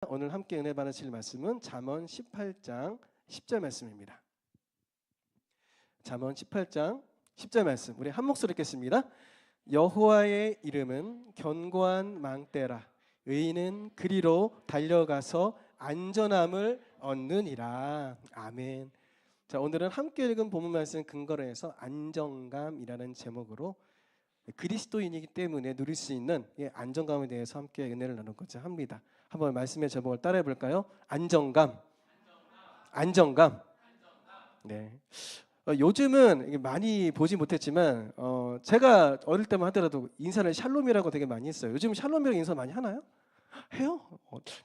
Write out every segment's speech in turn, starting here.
오늘 함께 은혜 받으실 말씀은 잠언 18장 10절 말씀입니다. 잠언 18장 10절 말씀, 우리 한 목소리 읽겠습니다. 여호와의 이름은 견고한 망대라. 의인은 그리로 달려가서 안전함을 얻느니라. 아멘. 자, 오늘은 함께 읽은 본문 말씀 근거로 해서 안정감이라는 제목으로 그리스도인이기 때문에 누릴 수 있는 안정감에 대해서 함께 은혜를 나누고자 합니다. 한번 말씀의 제목을 따라해 볼까요? 안정감. 안정감. 네. 요즘은 많이 보지 못했지만 제가 어릴 때만 하더라도 인사를 샬롬이라고 되게 많이 했어요. 요즘 샬롬이라고 인사 많이 하나요? 해요?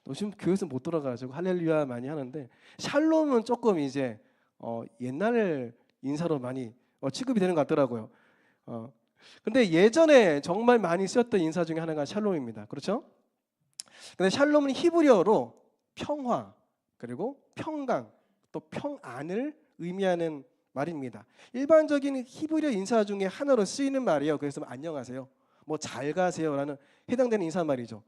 요즘 교회에서 못 돌아가가지고 할렐루야 많이 하는데 샬롬은 조금 이제 옛날 인사로 많이 취급이 되는 것 같더라고요. 근데 예전에 정말 많이 쓰였던 인사 중에 하나가 샬롬입니다. 그렇죠? 근데 샬롬은 히브리어로 평화, 그리고 평강, 또 평안을 의미하는 말입니다. 일반적인 히브리어 인사 중에 하나로 쓰이는 말이에요. 그래서 안녕하세요, 뭐 잘 가세요라는 해당되는 인사말이죠.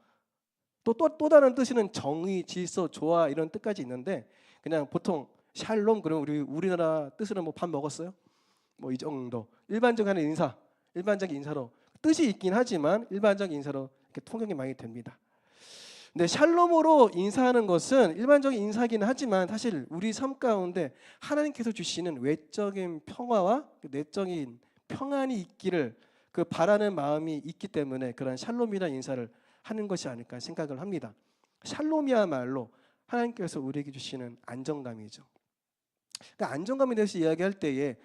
또 다른 뜻은 정의, 질서, 조화 이런 뜻까지 있는데 그냥 보통 샬롬 그러면 우리나라 뜻으로 뭐 밥 먹었어요? 뭐 이 정도 일반적인 인사, 일반적인 인사로 뜻이 있긴 하지만 일반적인 인사로 이렇게 통용이 많이 됩니다. 근데 샬롬으로 인사하는 것은 일반적인 인사이긴 하지만 사실 우리 삶 가운데 하나님께서 주시는 외적인 평화와 내적인 평안이 있기를 그 바라는 마음이 있기 때문에 그런 샬롬이라는 인사를 하는 것이 아닐까 생각을 합니다. 샬롬이야말로 하나님께서 우리에게 주시는 안정감이죠. 그러니까 안정감에 대해서 이야기할 때에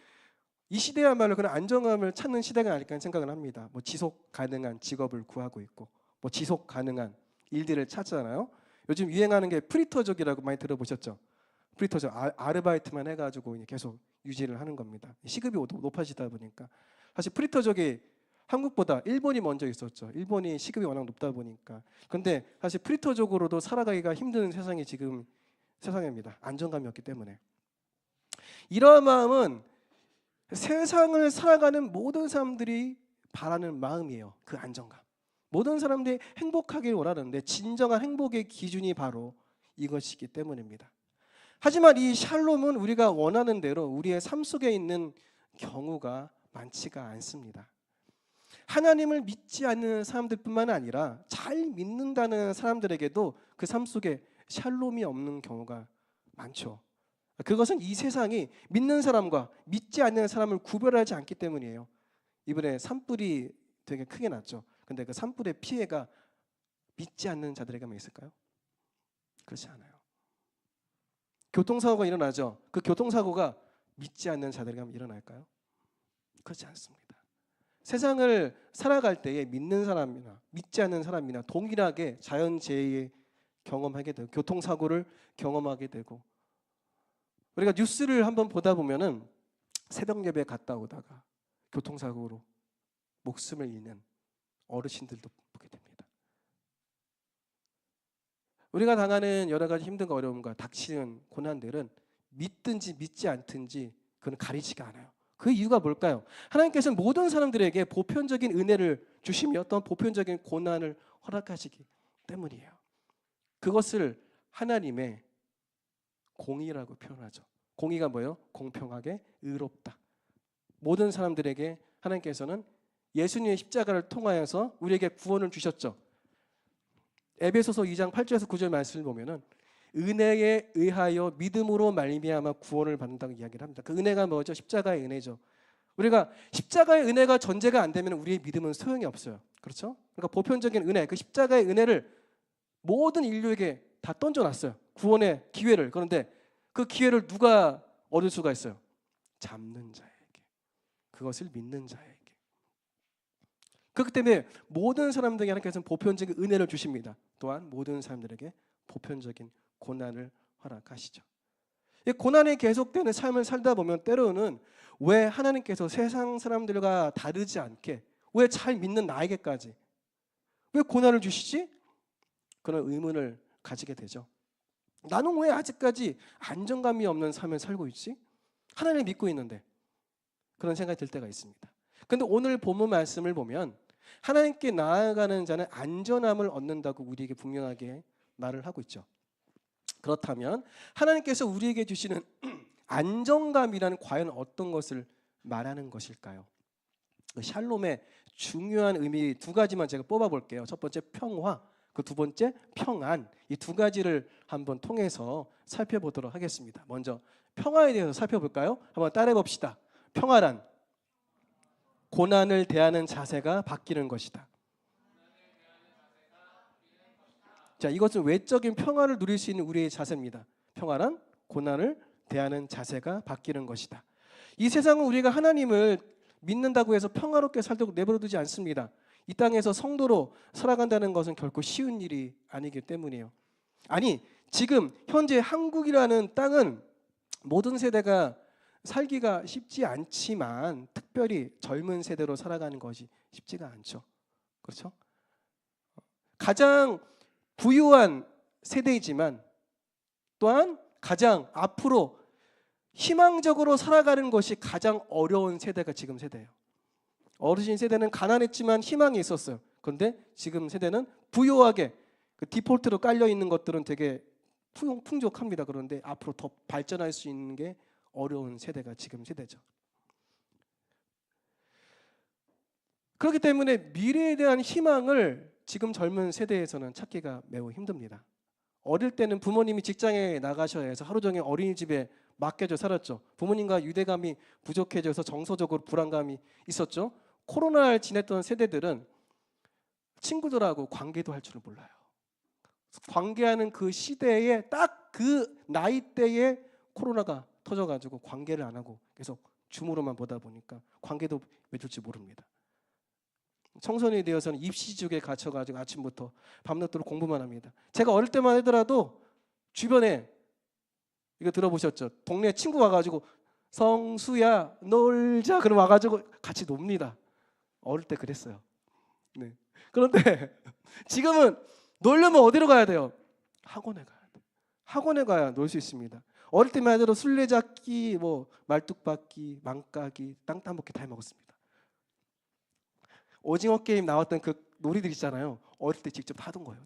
이 시대야말로 그런 안정감을 찾는 시대가 아닐까 생각을 합니다. 뭐 지속 가능한 직업을 구하고 있고, 뭐 지속 가능한 일들을 찾잖아요. 요즘 유행하는 게 프리터족이라고 많이 들어보셨죠? 프리터족, 아르바이트만 해가지고 계속 유지를 하는 겁니다. 시급이 높아지다 보니까 사실 프리터족이 한국보다 일본이 먼저 있었죠. 일본이 시급이 워낙 높다 보니까. 근데 사실 프리터족으로도 살아가기가 힘든 세상이 지금 세상입니다. 안정감이 없기 때문에. 이러한 마음은 세상을 살아가는 모든 사람들이 바라는 마음이에요. 그 안정감. 모든 사람들이 행복하길 원하는데 진정한 행복의 기준이 바로 이것이기 때문입니다. 하지만 이 샬롬은 우리가 원하는 대로 우리의 삶 속에 있는 경우가 많지가 않습니다. 하나님을 믿지 않는 사람들뿐만 아니라 잘 믿는다는 사람들에게도 그 삶 속에 샬롬이 없는 경우가 많죠. 그것은 이 세상이 믿는 사람과 믿지 않는 사람을 구별하지 않기 때문이에요. 이번에 산불이 되게 크게 났죠. 근데 그 산불의 피해가 믿지 않는 자들에게만 있을까요? 그렇지 않아요. 교통사고가 일어나죠. 그 교통사고가 믿지 않는 자들에게만 일어날까요? 그렇지 않습니다. 세상을 살아갈 때에 믿는 사람이나 믿지 않는 사람이나 동일하게 자연재해 경험하게 되고 교통사고를 경험하게 되고, 우리가 뉴스를 한번 보다 보면은 새벽 예배 갔다 오다가 교통사고로 목숨을 잃는 어르신들도 보게 됩니다. 우리가 당하는 여러 가지 힘든과 어려움과 닥치는 고난들은 믿든지 믿지 않든지 그건 가리지가 않아요. 그 이유가 뭘까요? 하나님께서는 모든 사람들에게 보편적인 은혜를 주시며 또 보편적인 고난을 허락하시기 때문이에요. 그것을 하나님의 공의라고 표현하죠. 공의가 뭐예요? 공평하게 의롭다. 모든 사람들에게 하나님께서는 예수님의 십자가를 통하여서 우리에게 구원을 주셨죠. 에베소서 2장 8절에서 9절 말씀을 보면은 은혜에 의하여 믿음으로 말미암아 구원을 받는다고 이야기를 합니다. 그 은혜가 뭐죠? 십자가의 은혜죠. 우리가 십자가의 은혜가 전제가 안 되면 우리의 믿음은 소용이 없어요. 그렇죠? 그러니까 보편적인 은혜, 그 십자가의 은혜를 모든 인류에게 다 던져놨어요. 구원의 기회를. 그런데 그 기회를 누가 얻을 수가 있어요? 잡는 자에게, 그것을 믿는 자에게. 그렇기 때문에 모든 사람들에게 하나님께서는 보편적인 은혜를 주십니다. 또한 모든 사람들에게 보편적인 고난을 허락하시죠. 이 고난이 계속되는 삶을 살다 보면 때로는 왜 하나님께서 세상 사람들과 다르지 않게 왜 잘 믿는 나에게까지 왜 고난을 주시지? 그런 의문을 가지게 되죠. 나는 왜 아직까지 안정감이 없는 삶을 살고 있지? 하나님을 믿고 있는데. 그런 생각이 들 때가 있습니다. 그런데 오늘 본문 말씀을 보면 하나님께 나아가는 자는 안전함을 얻는다고 우리에게 분명하게 말을 하고 있죠. 그렇다면 하나님께서 우리에게 주시는 안정감이란 과연 어떤 것을 말하는 것일까요? 샬롬의 중요한 의미 두 가지만 제가 뽑아볼게요. 첫 번째 평화, 그 두 번째 평안. 이 두 가지를 한번 통해서 살펴보도록 하겠습니다. 먼저 평화에 대해서 살펴볼까요? 한번 따라해 봅시다. 평화란 고난을 대하는 자세가 바뀌는 것이다. 자, 이것은 외적인 평화를 누릴 수 있는 우리의 자세입니다. 평화란 고난을 대하는 자세가 바뀌는 것이다. 이 세상은 우리가 하나님을 믿는다고 해서 평화롭게 살도록 내버려두지 않습니다. 이 땅에서 성도로 살아간다는 것은 결코 쉬운 일이 아니기 때문이에요. 아니, 지금 현재 한국이라는 땅은 모든 세대가 살기가 쉽지 않지만 특별히 젊은 세대로 살아가는 것이 쉽지가 않죠. 그렇죠? 가장 부유한 세대이지만 또한 가장 앞으로 희망적으로 살아가는 것이 가장 어려운 세대가 지금 세대예요. 어르신 세대는 가난했지만 희망이 있었어요. 그런데 지금 세대는 부유하게 그 디폴트로 깔려 있는 것들은 되게 풍족합니다. 그런데 앞으로 더 발전할 수 있는 게 어려운 세대가 지금 세대죠. 그렇기 때문에 미래에 대한 희망을 지금 젊은 세대에서는 찾기가 매우 힘듭니다. 어릴 때는 부모님이 직장에 나가셔야 해서 하루 종일 어린이집에 맡겨져 살았죠. 부모님과 유대감이 부족해져서 정서적으로 불안감이 있었죠. 코로나를 지냈던 세대들은 친구들하고 관계도 할 줄을 몰라요. 관계하는 그 시대에 딱 그 나이대에 코로나가 터져가지고 관계를 안 하고 계속 줌으로만 보다 보니까 관계도 맺을지 모릅니다. 청소년이 되어서는 입시죽에 갇혀가지고 아침부터 밤늦도록 공부만 합니다. 제가 어릴 때만 하더라도 주변에 이거 들어보셨죠? 동네 친구 와가지고 성수야 놀자 그럼 와가지고 같이 놉니다. 어릴 때 그랬어요. 네. 그런데 지금은 놀려면 어디로 가야 돼요? 학원에 가야 돼. 학원에 가야 놀 수 있습니다. 어릴 때만 해도 술래잡기, 뭐 말뚝박기, 망까기, 땅 따먹기 다 해먹었습니다. 오징어 게임 나왔던 그 놀이들 있잖아요. 어릴 때 직접 하던 거예요.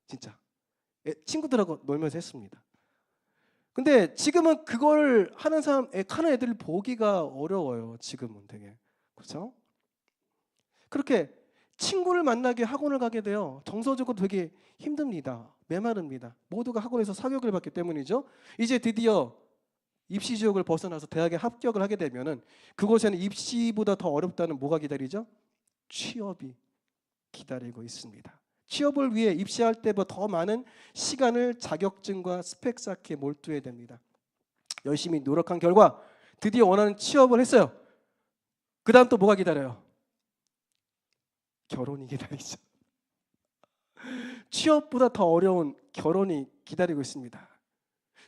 진짜 친구들하고 놀면서 했습니다. 근데 지금은 그걸 하는 애들을 보기가 어려워요. 지금은 되게. 그렇죠? 그렇게 친구를 만나게 학원을 가게 돼요. 정서적으로 되게 힘듭니다. 메마릅니다. 모두가 학원에서 사교육을 받기 때문이죠. 이제 드디어 입시 지옥을 벗어나서 대학에 합격을 하게 되면은 그곳에는 입시보다 더 어렵다는 뭐가 기다리죠? 취업이 기다리고 있습니다. 취업을 위해 입시할 때보다 더 많은 시간을 자격증과 스펙 쌓기에 몰두해야 됩니다. 열심히 노력한 결과 드디어 원하는 취업을 했어요. 그 다음 또 뭐가 기다려요? 결혼이 기다리죠. 취업보다 더 어려운 결혼이 기다리고 있습니다.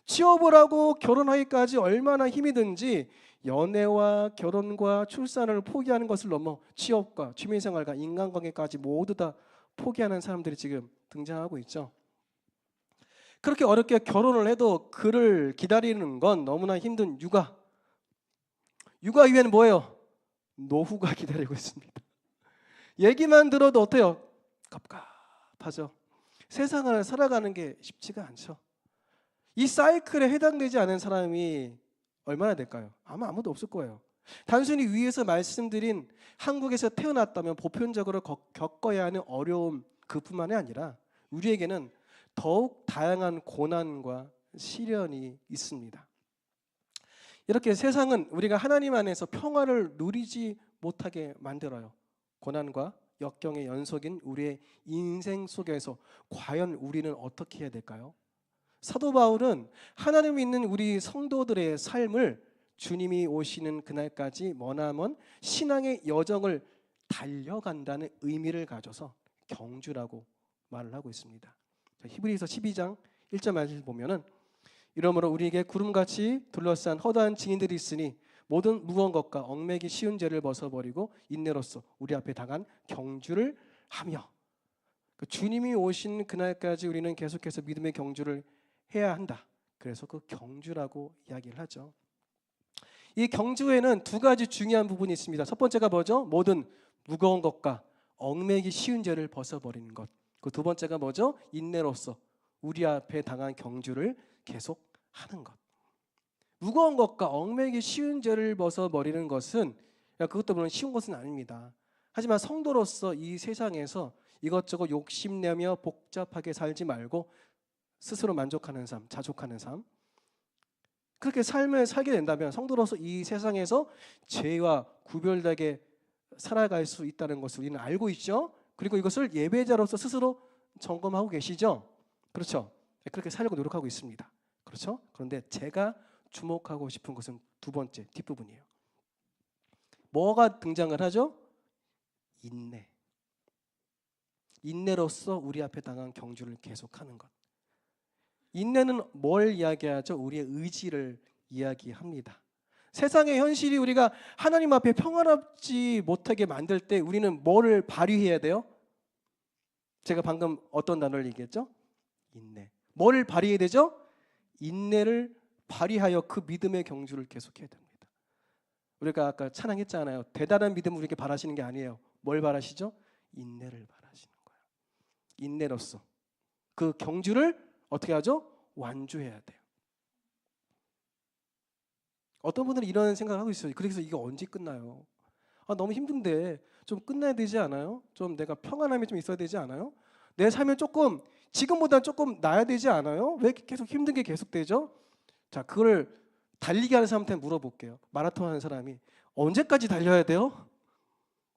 취업을 하고 결혼하기까지 얼마나 힘이 든지 연애와 결혼과 출산을 포기하는 것을 넘어 취업과 취미생활과 인간관계까지 모두 다 포기하는 사람들이 지금 등장하고 있죠. 그렇게 어렵게 결혼을 해도 그를 기다리는 건 너무나 힘든 육아. 육아 이후에는 뭐예요? 노후가 기다리고 있습니다. 얘기만 들어도 어때요? 갑갑하죠. 세상을 살아가는 게 쉽지가 않죠. 이 사이클에 해당되지 않은 사람이 얼마나 될까요? 아마 아무도 없을 거예요. 단순히 위에서 말씀드린 한국에서 태어났다면 보편적으로 겪어야 하는 어려움 그뿐만이 아니라 우리에게는 더욱 다양한 고난과 시련이 있습니다. 이렇게 세상은 우리가 하나님 안에서 평화를 누리지 못하게 만들어요. 고난과 역경의 연속인 우리의 인생 속에서 과연 우리는 어떻게 해야 될까요? 사도 바울은 하나님 믿는 우리 성도들의 삶을 주님이 오시는 그날까지 머나먼 신앙의 여정을 달려간다는 의미를 가져서 경주라고 말을 하고 있습니다. 히브리서 12장 1절 말씀을 보면은 이러므로 우리에게 구름같이 둘러싼 허다한 증인들이 있으니 모든 무거운 것과 얽매기 쉬운 죄를 벗어버리고 인내로써 우리 앞에 당한 경주를 하며 주님이 오신 그날까지 우리는 계속해서 믿음의 경주를 해야 한다. 그래서 그 경주라고 이야기를 하죠. 이 경주에는 두 가지 중요한 부분이 있습니다. 첫 번째가 뭐죠? 모든 무거운 것과 얽매기 쉬운 죄를 벗어버리는 것. 그 두 번째가 뭐죠? 인내로써 우리 앞에 당한 경주를 계속하는 것. 무거운 것과 얽매이기 쉬운 죄를 벗어버리는 것은 그것도 물론 쉬운 것은 아닙니다. 하지만 성도로서 이 세상에서 이것저것 욕심내며 복잡하게 살지 말고 스스로 만족하는 삶, 자족하는 삶, 그렇게 삶을 살게 된다면 성도로서 이 세상에서 죄와 구별되게 살아갈 수 있다는 것을 우리는 알고 있죠. 그리고 이것을 예배자로서 스스로 점검하고 계시죠. 그렇죠. 그렇게 살려고 노력하고 있습니다. 그렇죠. 그런데 제가 주목하고 싶은 것은 두 번째 뒷부분이에요. 뭐가 등장을 하죠? 인내. 인내로서 우리 앞에 당한 경주를 계속하는 것. 인내는 뭘 이야기하죠? 우리의 의지를 이야기합니다. 세상의 현실이 우리가 하나님 앞에 평안하지 못하게 만들 때 우리는 뭐를 발휘해야 돼요? 제가 방금 어떤 단어를 얘기했죠? 인내. 뭘 발휘해야 되죠? 인내를 발휘하여 그 믿음의 경주를 계속해야 됩니다. 우리가 아까 찬양했잖아요. 대단한 믿음을 우리에게 바라시는 게 아니에요. 뭘 바라시죠? 인내를 바라시는 거예요. 인내로서 그 경주를 어떻게 하죠? 완주해야 돼요. 어떤 분들은 이런 생각을 하고 있어요. 그래서 이게 언제 끝나요? 너무 힘든데 좀 끝나야 되지 않아요? 좀 내가 평안함이 좀 있어야 되지 않아요? 내 삶이 조금 지금보다 조금 나아야 되지 않아요? 왜 계속 힘든 게 계속되죠? 자, 그걸 달리기 하는 사람한테 물어볼게요. 마라톤 하는 사람이 언제까지 달려야 돼요?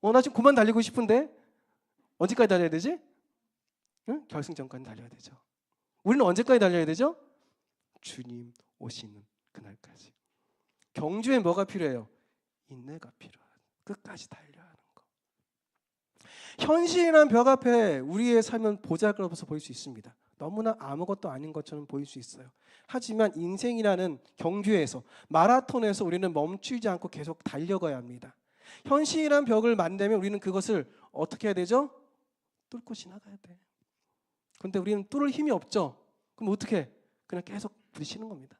나 지금 그만 달리고 싶은데 언제까지 달려야 되지? 응? 결승전까지 달려야 되죠. 우리는 언제까지 달려야 되죠? 주님 오시는 그날까지. 경주에 뭐가 필요해요? 인내가 필요해요. 끝까지 달려야 하는 거. 현실이란 벽 앞에 우리의 삶은 보잘것없어 보일 수 있습니다. 너무나 아무것도 아닌 것처럼 보일 수 있어요. 하지만 인생이라는 경주에서 마라톤에서 우리는 멈추지 않고 계속 달려가야 합니다. 현실이란 벽을 만나면 우리는 그것을 어떻게 해야 되죠? 뚫고 지나가야 돼. 그런데 우리는 뚫을 힘이 없죠. 그럼 어떻게 해? 그냥 계속 부딪히는 겁니다.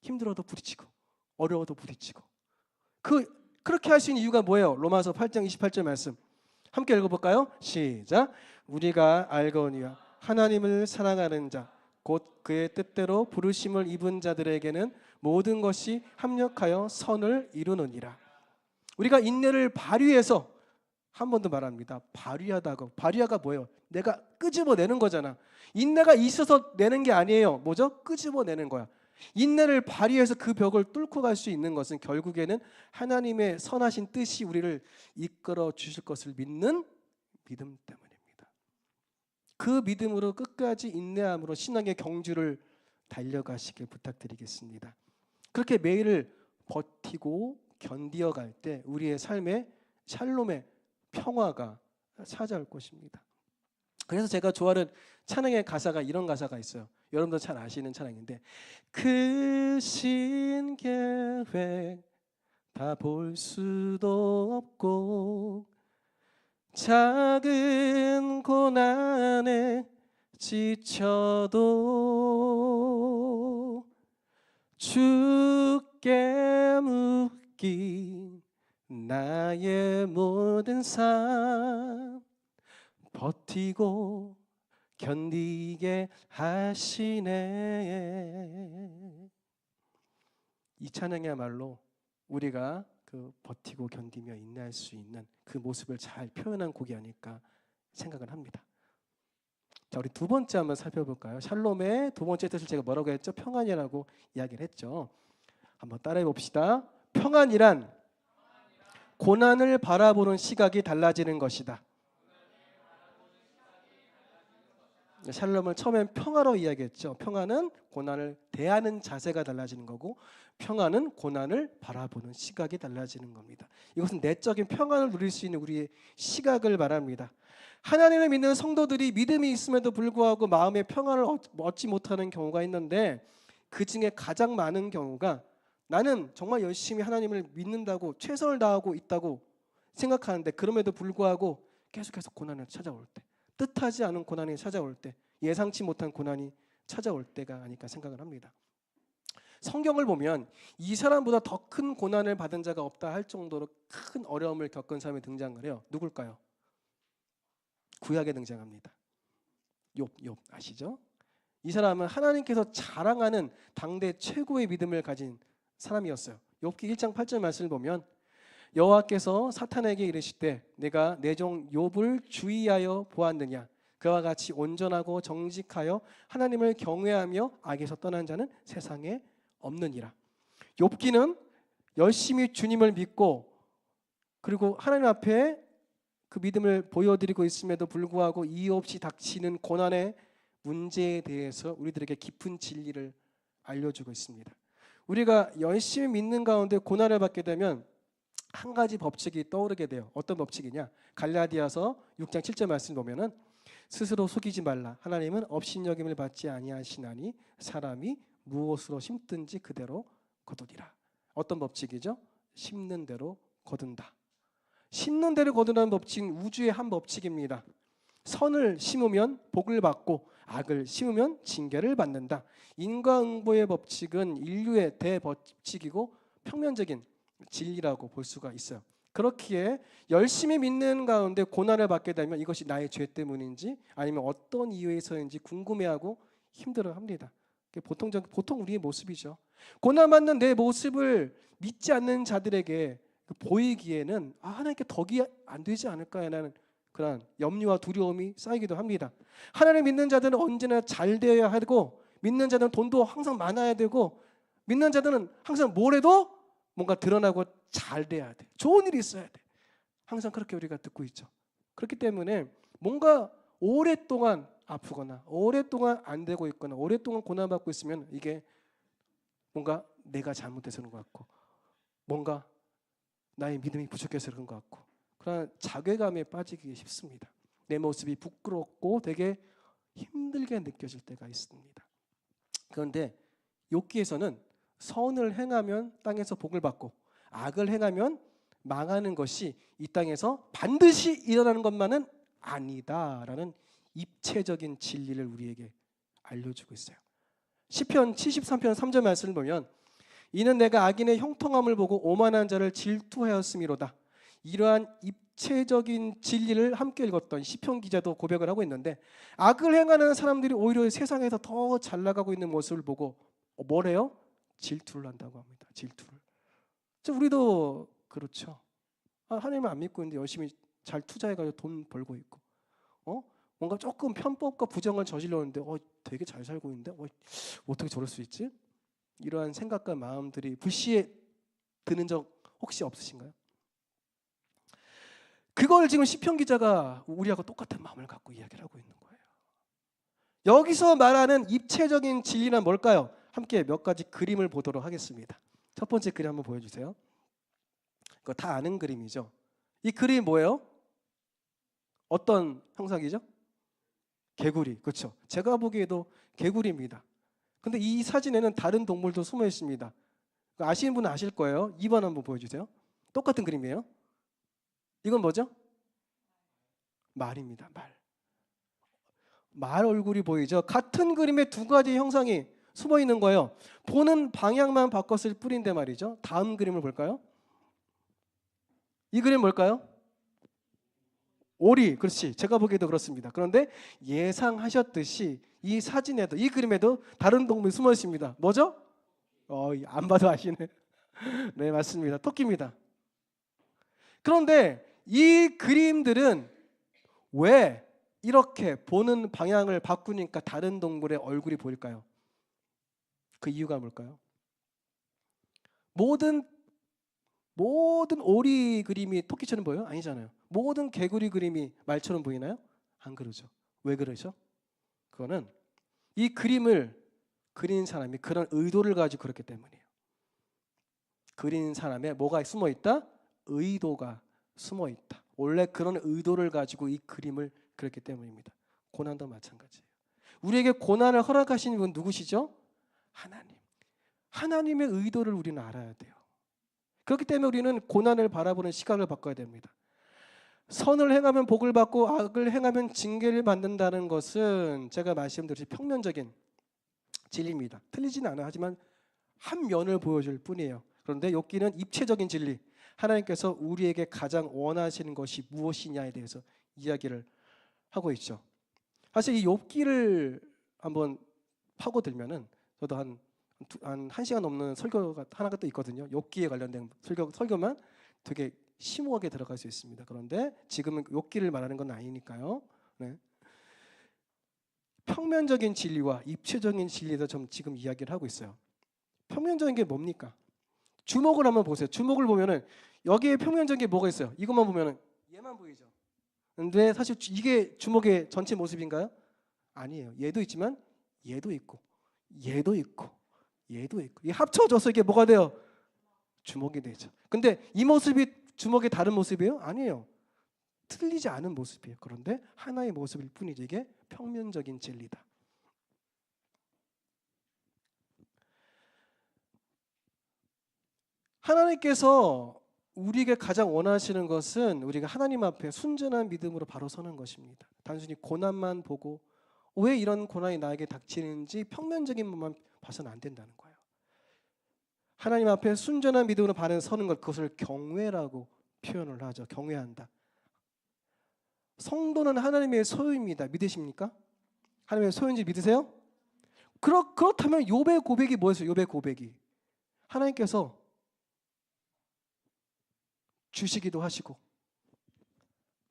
힘들어도 부딪히고 어려워도 부딪히고. 그렇게 할 수 있는 이유가 뭐예요? 로마서 8장 28절 말씀 함께 읽어볼까요? 시작. 우리가 알거니와 하나님을 사랑하는 자 곧 그의 뜻대로 부르심을 입은 자들에게는 모든 것이 합력하여 선을 이루느니라. 우리가 인내를 발휘해서 한 번 더 말합니다. 발휘하다고. 발휘하가 뭐예요? 내가 끄집어내는 거잖아. 인내가 있어서 내는 게 아니에요. 뭐죠? 끄집어내는 거야. 인내를 발휘해서 그 벽을 뚫고 갈 수 있는 것은 결국에는 하나님의 선하신 뜻이 우리를 이끌어 주실 것을 믿는 믿음 때문입니다. 그 믿음으로 끝까지 인내함으로 신앙의 경주를 달려가시길 부탁드리겠습니다. 그렇게 매일을 버티고 견디어갈 때 우리의 삶에 샬롬의 평화가 찾아올 것입니다. 그래서 제가 좋아하는 찬양의 가사가 이런 가사가 있어요. 여러분도 잘 아시는 찬양인데 그 신계획 다 볼 수도 없고 작은 고난에 지쳐도 주께 묶인 나의 모든 삶 버티고 견디게 하시네. 이 찬양이야말로 우리가 그 버티고 견디며 인내할 수 있는 그 모습을 잘 표현한 곡이 아닐까 생각을 합니다. 자, 우리 두 번째 한번 살펴볼까요? 샬롬의 두 번째 뜻을 제가 뭐라고 했죠? 평안이라고 이야기를 했죠. 한번 따라해 봅시다. 평안이란 고난을 바라보는 시각이 달라지는 것이다. 샬롬을 처음엔 평화로 이야기했죠. 평화는 고난을 대하는 자세가 달라지는 거고 평화는 고난을 바라보는 시각이 달라지는 겁니다. 이것은 내적인 평안을 누릴 수 있는 우리의 시각을 말합니다. 하나님을 믿는 성도들이 믿음이 있음에도 불구하고 마음의 평안을 얻지 못하는 경우가 있는데 그 중에 가장 많은 경우가 나는 정말 열심히 하나님을 믿는다고 최선을 다하고 있다고 생각하는데 그럼에도 불구하고 계속해서 고난을 찾아올 때 뜻하지 않은 고난이 찾아올 때 예상치 못한 고난이 찾아올 때가 아닐까 생각을 합니다. 성경을 보면 이 사람보다 더 큰 고난을 받은 자가 없다 할 정도로 큰 어려움을 겪은 사람이 등장을 해요. 누굴까요? 구약에 등장합니다. 욥 아시죠? 이 사람은 하나님께서 자랑하는 당대 최고의 믿음을 가진 사람이었어요. 욥기 1장 8절 말씀을 보면 여호와께서 사탄에게 이르시되 내가 내 종 욥을 주의하여 보았느냐 그와 같이 온전하고 정직하여 하나님을 경외하며 악에서 떠난 자는 세상에 없느니라. 욥기는 열심히 주님을 믿고 그리고 하나님 앞에 그 믿음을 보여드리고 있음에도 불구하고 이유 없이 닥치는 고난의 문제에 대해서 우리들에게 깊은 진리를 알려주고 있습니다. 우리가 열심히 믿는 가운데 고난을 받게 되면 한 가지 법칙이 떠오르게 돼요. 어떤 법칙이냐? 갈라디아서 6장 7절 말씀 보면은 스스로 속이지 말라. 하나님은 업신여김을 받지 아니하시나니 사람이 무엇으로 심든지 그대로 거두리라. 어떤 법칙이죠? 심는 대로 거둔다. 심는 대로 거두는 법칙은 우주의 한 법칙입니다. 선을 심으면 복을 받고 악을 심으면 징계를 받는다. 인과응보의 법칙은 인류의 대법칙이고 평면적인 진리라고 볼 수가 있어요. 그렇기에 열심히 믿는 가운데 고난을 받게 되면 이것이 나의 죄 때문인지 아니면 어떤 이유에서인지 궁금해하고 힘들어합니다. 보통 우리의 모습이죠. 고난받는 내 모습을 믿지 않는 자들에게 보이기에는 하나님께 덕이 안 되지 않을까라는 그런 염려와 두려움이 쌓이기도 합니다. 하나님 믿는 자들은 언제나 잘 되어야 하고 믿는 자들은 돈도 항상 많아야 되고 믿는 자들은 항상 뭘 해도 뭔가 드러나고 잘 돼야 돼. 좋은 일이 있어야 돼. 항상 그렇게 우리가 듣고 있죠. 그렇기 때문에 뭔가 오랫동안 아프거나 오랫동안 안 되고 있거나 오랫동안 고난받고 있으면 이게 뭔가 내가 잘못해서 그런 것 같고 뭔가 나의 믿음이 부족해서 그런 것 같고 그런 자괴감에 빠지기 쉽습니다. 내 모습이 부끄럽고 되게 힘들게 느껴질 때가 있습니다. 그런데 욥기에서는 선을 행하면 땅에서 복을 받고 악을 행하면 망하는 것이 이 땅에서 반드시 일어나는 것만은 아니다라는 입체적인 진리를 우리에게 알려주고 있어요. 시편 73편 3절 말씀을 보면 이는 내가 악인의 형통함을 보고 오만한 자를 질투하였음이로다. 이러한 입체적인 진리를 함께 읽었던 시편 기자도 고백을 하고 있는데 악을 행하는 사람들이 오히려 세상에서 더 잘 나가고 있는 모습을 보고 뭐래요? 질투를 한다고 합니다. 질투를. 우리도 그렇죠. 하나님을 안 믿고 있는데 열심히 잘 투자해가지고 돈 벌고 있고 뭔가 조금 편법과 부정을 저질렀는데 되게 잘 살고 있는데 어떻게 저럴 수 있지? 이러한 생각과 마음들이 불시에 드는 적 혹시 없으신가요? 그걸 지금 시편 기자가 우리하고 똑같은 마음을 갖고 이야기를 하고 있는 거예요. 여기서 말하는 입체적인 진리는 뭘까요? 함께 몇 가지 그림을 보도록 하겠습니다. 첫 번째 그림 한번 보여주세요. 이거 다 아는 그림이죠. 이 그림이 뭐예요? 어떤 형상이죠? 개구리. 그렇죠. 제가 보기에도 개구리입니다. 근데 이 사진에는 다른 동물도 숨어 있습니다. 아시는 분은 아실 거예요. 2번 한번 보여주세요. 똑같은 그림이에요. 이건 뭐죠? 말입니다. 말 얼굴이 보이죠? 같은 그림에 두 가지 형상이 숨어 있는 거예요. 보는 방향만 바꿨을 뿐인데 말이죠. 다음 그림을 볼까요? 이 그림 뭘까요? 오리. 그렇지. 제가 보기에도 그렇습니다. 그런데 예상하셨듯이 이 사진에도 이 그림에도 다른 동물이 숨어 있습니다. 뭐죠? 안 봐도 아시네. 네, 맞습니다. 토끼입니다. 그런데 이 그림들은 왜 이렇게 보는 방향을 바꾸니까 다른 동물의 얼굴이 보일까요? 그 이유가 뭘까요? 모든 오리 그림이 토끼처럼 보여요? 아니잖아요. 모든 개구리 그림이 말처럼 보이나요? 안 그러죠. 왜 그러죠? 그거는 이 그림을 그린 사람이 그런 의도를 가지고 그렇기 때문이에요. 그린 사람에 뭐가 숨어 있다? 의도가 숨어 있다. 원래 그런 의도를 가지고 이 그림을 그렸기 때문입니다. 고난도 마찬가지예요. 우리에게 고난을 허락하시는 분 누구시죠? 하나님. 하나님의 의도를 우리는 알아야 돼요. 그렇기 때문에 우리는 고난을 바라보는 시각을 바꿔야 됩니다. 선을 행하면 복을 받고 악을 행하면 징계를 받는다는 것은 제가 말씀드렸듯이 평면적인 진리입니다. 틀리지는 않아요. 하지만 한 면을 보여줄 뿐이에요. 그런데 욥기는 입체적인 진리, 하나님께서 우리에게 가장 원하시는 것이 무엇이냐에 대해서 이야기를 하고 있죠. 사실 이 욥기를 한번 파고들면은 저도 한 1시간 넘는 설교가 하나가 또 있거든요. 욥기에 관련된 설교만 되게 심오하게 들어갈 수 있습니다. 그런데 지금은 욥기를 말하는 건 아니니까요. 네. 평면적인 진리와 입체적인 진리에서 좀 지금 이야기를 하고 있어요. 평면적인 게 뭡니까? 주목을 한번 보세요. 주목을 보면은 여기에 평면적인 게 뭐가 있어요? 이것만 보면은 얘만 보이죠. 근데 사실 이게 주목의 전체 모습인가요? 아니에요. 얘도 있지만 얘도 있고 얘도 있고 얘도 있고 이 합쳐져서 이게 뭐가 돼요? 주목이 되죠. 근데 이 모습이 주목의 다른 모습이에요? 아니에요. 틀리지 않은 모습이에요. 그런데 하나의 모습일 뿐이지 이게 평면적인 진리다. 하나님께서 우리에게 가장 원하시는 것은 우리가 하나님 앞에 순전한 믿음으로 바로 서는 것입니다. 단순히 고난만 보고 왜 이런 고난이 나에게 닥치는지 평면적인 것만 봐서는 안 된다는 거예요. 하나님 앞에 순전한 믿음으로 바로 서는 것, 그것을 경외라고 표현을 하죠. 경외한다. 성도는 하나님의 소유입니다. 믿으십니까? 하나님의 소유인지 믿으세요? 그렇다면 욥의 고백이 뭐였어요? 욥의 고백이 하나님께서 주시기도 하시고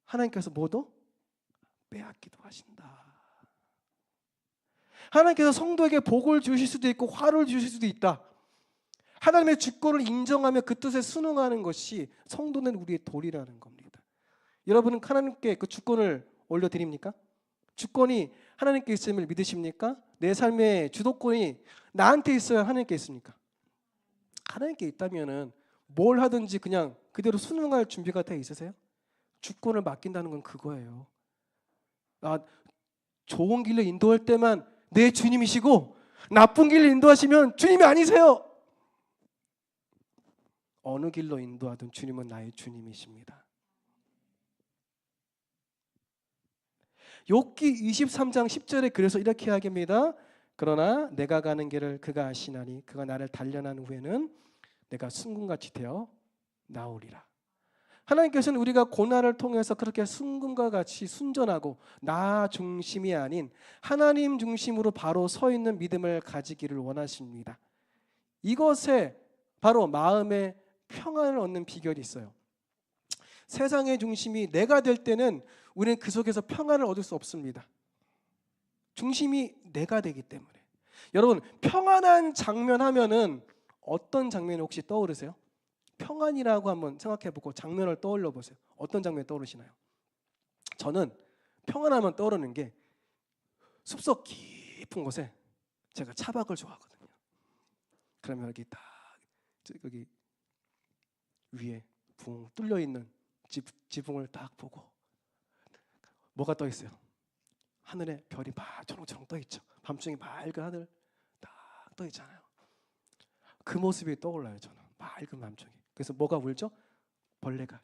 하나님께서 뭐도 빼앗기도 하신다. 하나님께서 성도에게 복을 주실 수도 있고 화를 주실 수도 있다. 하나님의 주권을 인정하며 그 뜻에 순응하는 것이 성도는 우리의 도리라는 겁니다. 여러분은 하나님께 그 주권을 올려드립니까? 주권이 하나님께 있음을 믿으십니까? 내 삶의 주도권이 나한테 있어야 하나님께 있습니까? 하나님께 있다면은 뭘 하든지 그냥 그대로 순응할 준비가 돼 있으세요? 주권을 맡긴다는 건 그거예요. 좋은 길로 인도할 때만 내 주님이시고 나쁜 길로 인도하시면 주님이 아니세요. 어느 길로 인도하든 주님은 나의 주님이십니다. 욥기 23장 10절에 그래서 이렇게 이야기합니다. 그러나 내가 가는 길을 그가 아시나니 그가 나를 단련한 후에는 내가 순금같이 되어 나오리라. 하나님께서는 우리가 고난을 통해서 그렇게 순금과 같이 순전하고 나 중심이 아닌 하나님 중심으로 바로 서 있는 믿음을 가지기를 원하십니다. 이것에 바로 마음의 평안을 얻는 비결이 있어요. 세상의 중심이 내가 될 때는 우리는 그 속에서 평안을 얻을 수 없습니다. 중심이 내가 되기 때문에. 여러분, 평안한 장면 하면은 어떤 장면이 혹시 떠오르세요? 평안이라고 한번 생각해보고 장면을 떠올려 보세요. 어떤 장면이 떠오르시나요? 저는 평안하면 떠오르는 게 숲속 깊은 곳에 제가 차박을 좋아하거든요. 그러면 여기 딱 여기 위에 붕 뚫려 있는 지붕을 딱 보고 뭐가 떠 있어요? 하늘에 별이 막 초롱초롱 떠 있죠. 밤중에 맑은 하늘 딱 떠 있잖아요. 그 모습이 떠올라요. 저는 맑은 밤중에. 그래서 뭐가 울죠? 벌레가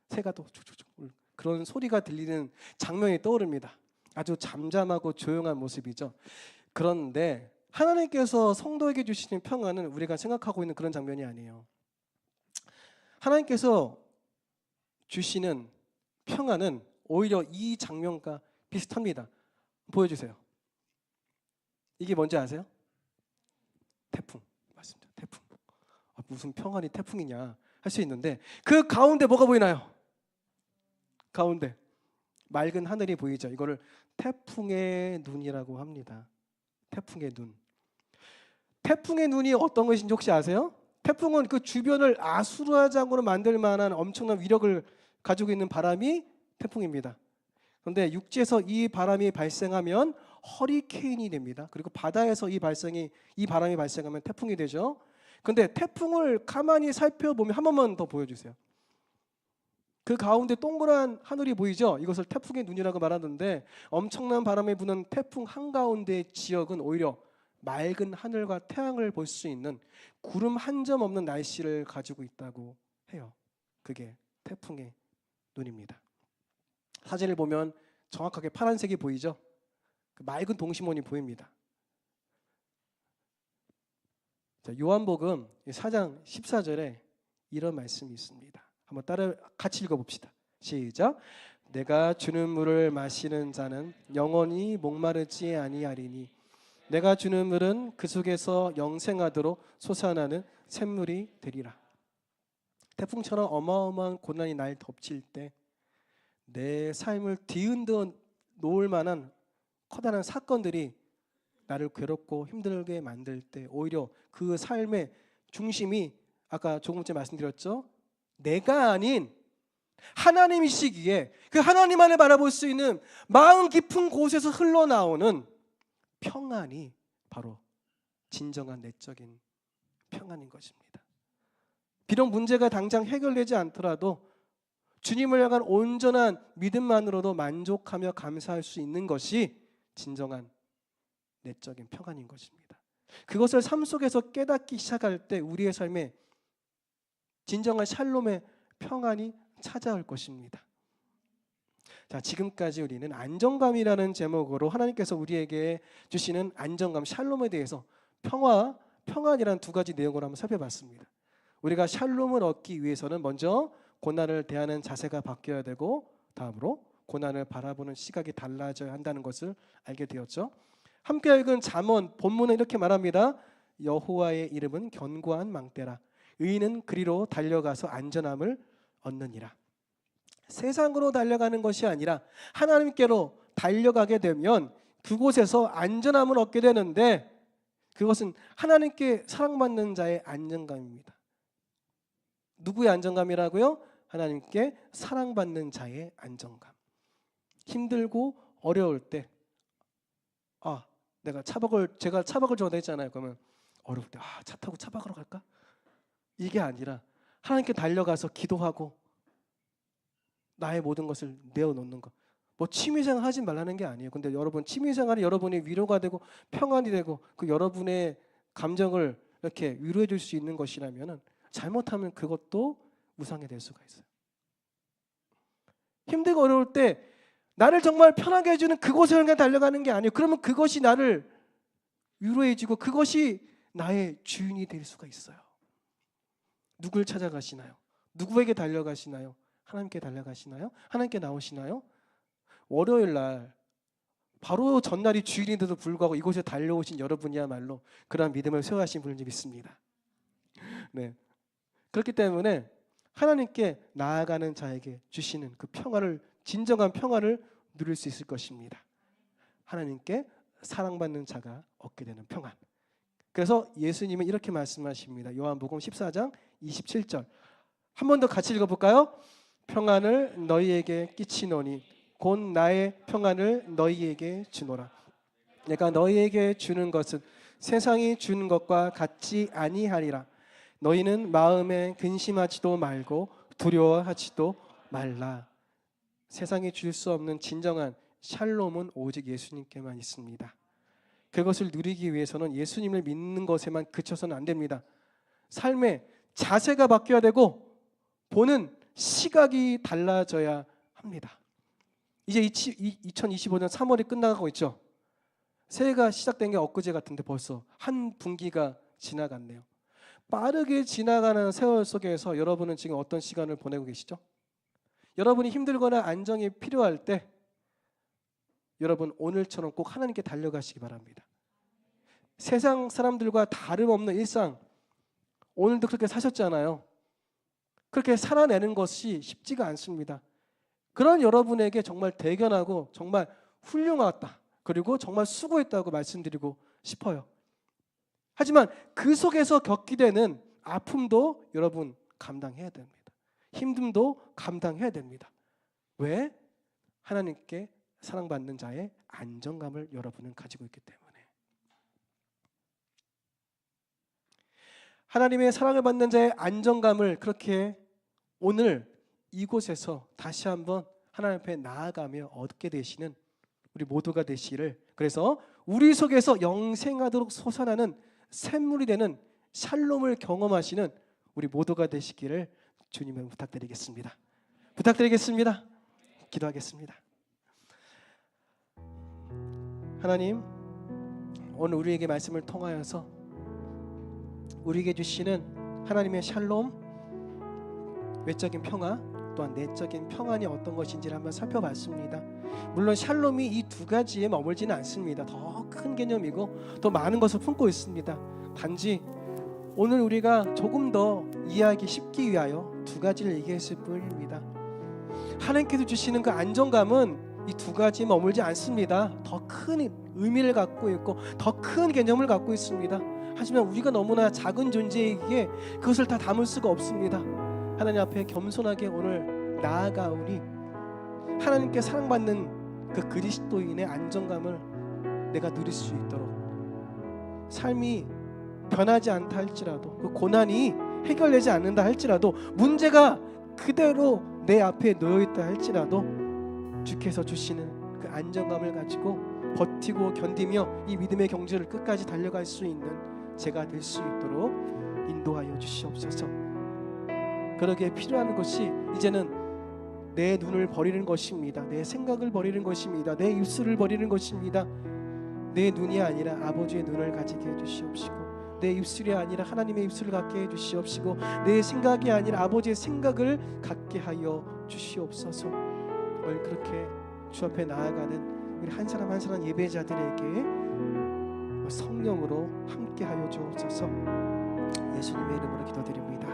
새가 또 쭉쭉쭉 그런 소리가 들리는 장면이 떠오릅니다. 아주 잠잠하고 조용한 모습이죠. 그런데 하나님께서 성도에게 주시는 평안은 우리가 생각하고 있는 그런 장면이 아니에요. 하나님께서 주시는 평안은 오히려 이 장면과 비슷합니다. 보여주세요. 이게 뭔지 아세요? 태풍. 맞습니다. 태풍. 무슨 평안이 태풍이냐 할 수 있는데 그 가운데 뭐가 보이나요? 가운데 맑은 하늘이 보이죠. 이거를 태풍의 눈이라고 합니다. 태풍의 눈. 태풍의 눈이 어떤 것인지 혹시 아세요? 태풍은 그 주변을 아수라장으로 만들 만한 엄청난 위력을 가지고 있는 바람이 태풍입니다. 그런데 육지에서 이 바람이 발생하면 허리케인이 됩니다. 그리고 바다에서 이 바람이 발생하면 태풍이 되죠. 그런데 태풍을 가만히 살펴보면 한 번만 더 보여주세요. 그 가운데 동그란 하늘이 보이죠? 이것을 태풍의 눈이라고 말하는데 엄청난 바람이 부는 태풍 한가운데 지역은 오히려 맑은 하늘과 태양을 볼 수 있는 구름 한 점 없는 날씨를 가지고 있다고 해요. 그게 태풍의 눈입니다. 사진을 보면 정확하게 파란색이 보이죠? 그 맑은 동심원이 보입니다. 자, 요한복음 4장 14절에 이런 말씀이 있습니다. 한번 같이 읽어봅시다. 시작. 내가 주는 물을 마시는 자는 영원히 목마르지 아니하리니 내가 주는 물은 그 속에서 영생하도록 솟아나는 샘물이 되리라. 태풍처럼 어마어마한 고난이 날 덮칠 때 내 삶을 뒤흔들어 놓을 만한 커다란 사건들이 나를 괴롭고 힘들게 만들 때 오히려 그 삶의 중심이 아까 조금 전에 말씀드렸죠. 내가 아닌 하나님이시기에 그 하나님만을 바라볼 수 있는 마음 깊은 곳에서 흘러나오는 평안이 바로 진정한 내적인 평안인 것입니다. 비록 문제가 당장 해결되지 않더라도 주님을 향한 온전한 믿음만으로도 만족하며 감사할 수 있는 것이 진정한 내적인 평안인 것입니다. 그것을 삶 속에서 깨닫기 시작할 때 우리의 삶에 진정한 샬롬의 평안이 찾아올 것입니다. 자, 지금까지 우리는 안정감이라는 제목으로 하나님께서 우리에게 주시는 안정감, 샬롬에 대해서 평안이라는 두 가지 내용을 한번 살펴봤습니다. 우리가 샬롬을 얻기 위해서는 먼저 고난을 대하는 자세가 바뀌어야 되고 다음으로 고난을 바라보는 시각이 달라져야 한다는 것을 알게 되었죠. 함께 읽은 잠언 본문은 이렇게 말합니다. 여호와의 이름은 견고한 망대라. 의인은 그리로 달려가서 안전함을 얻느니라. 세상으로 달려가는 것이 아니라 하나님께로 달려가게 되면 그곳에서 안전함을 얻게 되는데 그것은 하나님께 사랑받는 자의 안정감입니다. 누구의 안정감이라고요? 하나님께 사랑받는 자의 안정감. 힘들고 어려울 때 제가 차박을 좋아했잖아요. 그러면 어려울 때 차 타고 차박하러 갈까? 이게 아니라 하나님께 달려가서 기도하고 나의 모든 것을 내어놓는 것. 뭐 취미생활 하지 말라는 게 아니에요. 근데 여러분 취미생활이 여러분의 위로가 되고 평안이 되고 그 여러분의 감정을 이렇게 위로해 줄 수 있는 것이라면 잘못하면 그것도 우상이 될 수가 있어요. 힘들고 어려울 때 나를 정말 편하게 해주는 그곳에 그냥 달려가는 게 아니에요. 그러면 그것이 나를 위로해 주고 그것이 나의 주인이 될 수가 있어요. 누굴 찾아가시나요? 누구에게 달려가시나요? 하나님께 달려가시나요? 하나님께 나오시나요? 월요일 날 바로 전날이 주일인데도 불구하고 이곳에 달려오신 여러분이야말로 그러한 믿음을 세워하신 분을 믿습니다. 네. 그렇기 때문에 하나님께 나아가는 자에게 주시는 그 평안을 진정한 평안을 누릴 수 있을 것입니다. 하나님께 사랑받는 자가 얻게 되는 평안. 그래서 예수님은 이렇게 말씀하십니다. 요한복음 14장 27절. 한 번 더 같이 읽어볼까요? 평안을 너희에게 끼치노니 곧 나의 평안을 너희에게 주노라. 내가 너희에게 주는 것은 세상이 주는 것과 같지 아니하리라. 너희는 마음에 근심하지도 말고 두려워하지도 말라. 세상이 줄 수 없는 진정한 샬롬은 오직 예수님께만 있습니다. 그것을 누리기 위해서는 예수님을 믿는 것에만 그쳐서는 안 됩니다. 삶의 자세가 바뀌어야 되고 보는 시각이 달라져야 합니다. 이제 2025년 3월이 끝나가고 있죠. 새해가 시작된 게 엊그제 같은데 벌써 한 분기가 지나갔네요. 빠르게 지나가는 세월 속에서 여러분은 지금 어떤 시간을 보내고 계시죠? 여러분이 힘들거나 안정이 필요할 때 여러분 오늘처럼 꼭 하나님께 달려가시기 바랍니다. 세상 사람들과 다름없는 일상, 오늘도 그렇게 사셨잖아요. 그렇게 살아내는 것이 쉽지가 않습니다. 그런 여러분에게 정말 대견하고 정말 훌륭하다, 그리고 정말 수고했다고 말씀드리고 싶어요. 하지만 그 속에서 겪게 되는 아픔도 여러분 감당해야 됩니다. 힘듦도 감당해야 됩니다. 왜? 하나님께 사랑받는 자의 안정감을 여러분은 가지고 있기 때문에. 하나님의 사랑을 받는 자의 안정감을 그렇게 오늘 이곳에서 다시 한번 하나님 앞에 나아가며 얻게 되시는 우리 모두가 되시기를, 그래서 우리 속에서 영생하도록 솟아나는 샘물이 되는 샬롬을 경험하시는 우리 모두가 되시기를 주님을 부탁드리겠습니다. 기도하겠습니다. 하나님, 오늘 우리에게 말씀을 통하여서 우리에게 주시는 하나님의 샬롬, 외적인 평화, 또한 내적인 평안이 어떤 것인지를 한번 살펴봤습니다. 물론 샬롬이 이 두 가지에 머물지는 않습니다. 더 큰 개념이고 더 많은 것을 품고 있습니다. 단지 오늘 우리가 조금 더 이해하기 쉽기 위하여 두 가지를 얘기했을 뿐입니다. 하나님께서 주시는 그 안정감은 이 두 가지에 머물지 않습니다. 더 큰 의미를 갖고 있고 더 큰 개념을 갖고 있습니다. 하지만 우리가 너무나 작은 존재이기에 그것을 다 담을 수가 없습니다. 하나님 앞에 겸손하게 오늘 나아가오니 하나님께 사랑받는 그 그리스도인의 안정감을 내가 누릴 수 있도록, 삶이 변하지 않다 할지라도, 그 고난이 해결되지 않는다 할지라도, 문제가 그대로 내 앞에 놓여있다 할지라도 주께서 주시는 그 안정감을 가지고 버티고 견디며 이 믿음의 경주를 끝까지 달려갈 수 있는 제가 될 수 있도록 인도하여 주시옵소서. 그러기에 필요한 것이 이제는 내 눈을 버리는 것입니다. 내 생각을 버리는 것입니다. 내 입술을 버리는 것입니다. 내 눈이 아니라 아버지의 눈을 가지게 해주시옵시고, 내 입술이 아니라 하나님의 입술을 갖게 해주시옵시고, 내 생각이 아니라 아버지의 생각을 갖게 하여 주시옵소서. 오늘 그렇게 주 앞에 나아가는 우리 한 사람 한 사람 예배자들에게 성령으로 함께 하여 주옵소서. 예수님의 이름으로 기도드립니다.